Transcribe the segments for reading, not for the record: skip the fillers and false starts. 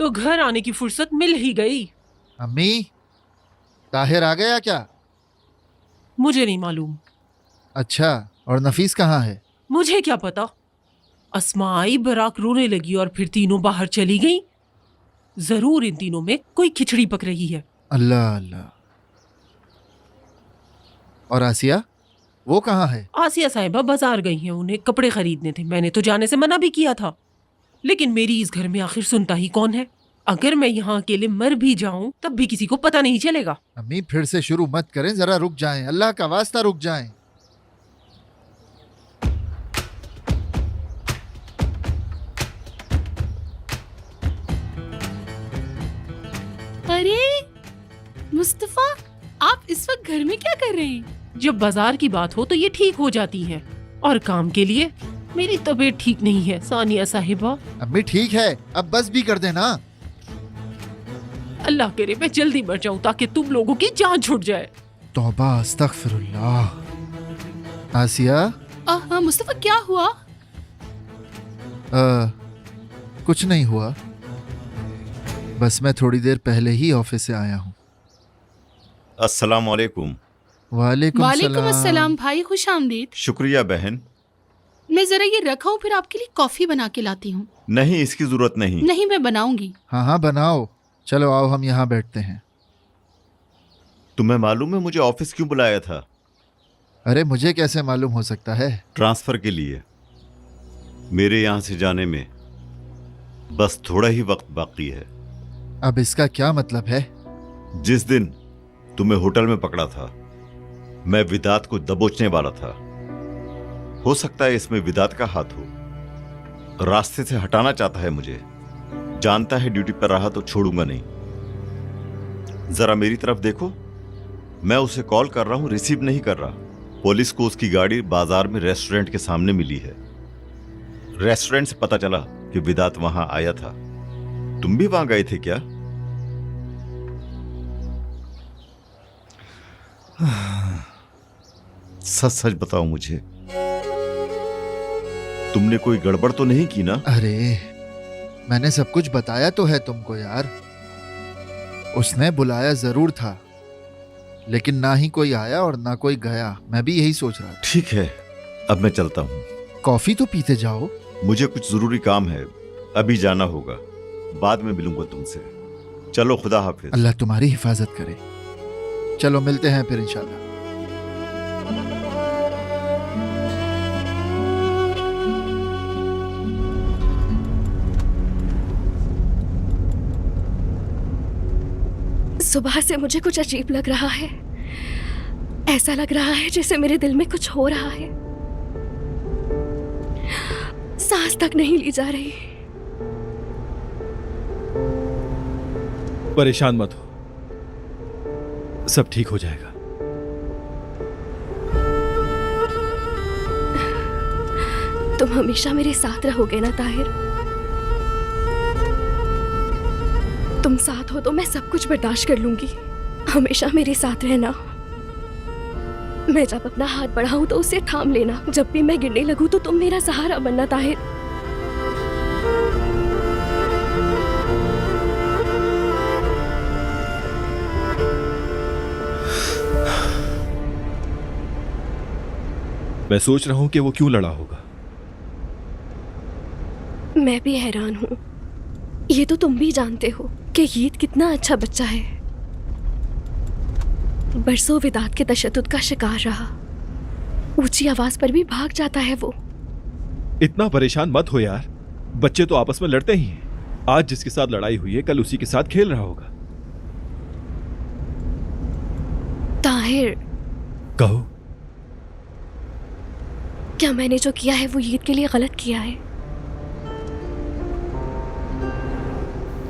तो घर आने की फुर्सत मिल ही गई। अम्मी, ताहिर आ गया क्या? मुझे नहीं मालूम। अच्छा, और नफीस कहाँ है? मुझे क्या पता। अस्मा आई, बराक रोने लगी और फिर तीनों बाहर चली गई। जरूर इन तीनों में कोई खिचड़ी पक रही है। अल्लाह अल्लाह। और आसिया, वो कहाँ है? आसिया साहिबा बाजार गई हैं, उन्हें कपड़े खरीदने थे। मैंने तो जाने से मना भी किया था, लेकिन मेरी इस घर में आखिर सुनता ही कौन है। अगर मैं यहाँ अकेले मर भी जाऊं तब भी किसी को पता नहीं चलेगा। अम्मी, फिर से शुरू मत करें, जरा रुक जाएं, अल्लाह का वास्ता रुक जाएं। अरे मुस्तफा, आप इस वक्त घर में क्या कर रहे हैं? जब बाजार की बात हो तो ये ठीक हो जाती हैं, और काम के लिए मेरी तबीयत ठीक नहीं है सानिया साहिबा। अम्मी ठीक है, अब बस भी कर देना। अल्लाह करे मैं जल्दी मर जाऊं ताकि तुम लोगों की जान छूट जाए। तौबा, अस्तगफिरुल्लाह। आसिया, हाँ मुस्तफा, क्या हुआ? कुछ नहीं हुआ, बस मैं थोड़ी देर पहले ही ऑफिस से आया हूँ। अस्सलाम वालेकुम। वालेकुम अस्सलाम भाई, खुश आमदीद। शुक्रिया बहन। मैं जरा ये रखा हूँ, फिर आपके लिए कॉफी बना के लाती हूँ। नहीं, इसकी जरूरत नहीं। नहीं, मैं बनाऊंगी। हाँ हाँ बनाओ, चलो आओ हम यहाँ बैठते हैं। तुम्हें मालूम है मुझे ऑफिस क्यों बुलाया था? अरे मुझे कैसे मालूम हो सकता है? ट्रांसफर के लिए। मेरे यहाँ से जाने में बस थोड़ा ही वक्त बाकी है। अब इसका क्या मतलब है? जिस दिन तुम्हें होटल में पकड़ा था, मैं विदात को दबोचने वाला था। हो सकता है इसमें विदात का हाथ हो। रास्ते से हटाना चाहता है मुझे। जानता है ड्यूटी पर रहा तो छोड़ूंगा नहीं। जरा मेरी तरफ देखो, मैं उसे कॉल कर रहा हूं, रिसीव नहीं कर रहा। पुलिस को उसकी गाड़ी बाजार में रेस्टोरेंट के सामने मिली है। रेस्टोरेंट से पता चला कि विदात वहां आया था। तुम भी वहां गए थे क्या? सच सच बताओ मुझे, तुमने कोई गड़बड़ तो नहीं की ना? अरे मैंने सब कुछ बताया तो है तुमको यार। उसने बुलाया जरूर था, लेकिन ना ही कोई आया और ना कोई गया। मैं भी यही सोच रहा था। ठीक है, अब मैं चलता हूं। कॉफी तो पीते जाओ। मुझे कुछ जरूरी काम है, अभी जाना होगा। बाद में मिलूंगा तुमसे। चलो, खुदा हाफिज। अल्लाह तुम्हारी हिफाजत करे। चलो मिलते हैं फिर इंशाल्लाह। सुबह से मुझे कुछ अजीब लग रहा है। ऐसा लग रहा है जैसे मेरे दिल में कुछ हो रहा है। सांस तक नहीं ली जा रही। परेशान मत हो, सब ठीक हो जाएगा। तुम हमेशा मेरे साथ रहोगे ना ताहिर? तुम साथ हो तो मैं सब कुछ बर्दाश्त कर लूंगी। हमेशा मेरे साथ रहना। मैं जब अपना हाथ बढ़ाऊं तो उसे थाम लेना। जब भी मैं गिरने लगूं तो तुम मेरा सहारा बनना ताहिर। मैं सोच रहा हूं कि वो क्यों लड़ा होगा। मैं भी हैरान हूं। ये तो तुम भी जानते हो कि ईद कितना अच्छा बच्चा है। बरसों विदात के तशद्दुद का शिकार रहा। ऊंची आवाज पर भी भाग जाता है वो। इतना परेशान मत हो यार, बच्चे तो आपस में लड़ते ही हैं। आज जिसके साथ लड़ाई हुई है कल उसी के साथ खेल रहा होगा। ताहिर, कहो। क्या मैंने जो किया है वो ईद के लिए गलत किया है?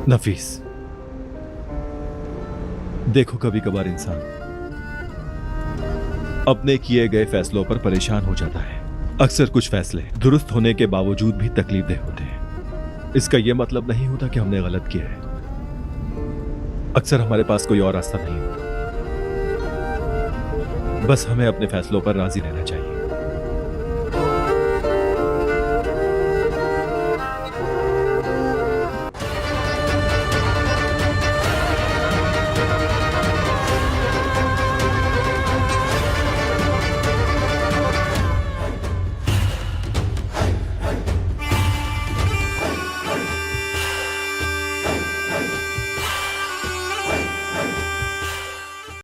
नफीस, देखो कभी कभार इंसान अपने किए गए फैसलों पर परेशान हो जाता है। अक्सर कुछ फैसले दुरुस्त होने के बावजूद भी तकलीफदेह होते हैं। इसका यह मतलब नहीं होता कि हमने गलत किया है। अक्सर हमारे पास कोई और रास्ता नहीं होता। बस हमें अपने फैसलों पर राजी रहना चाहिए।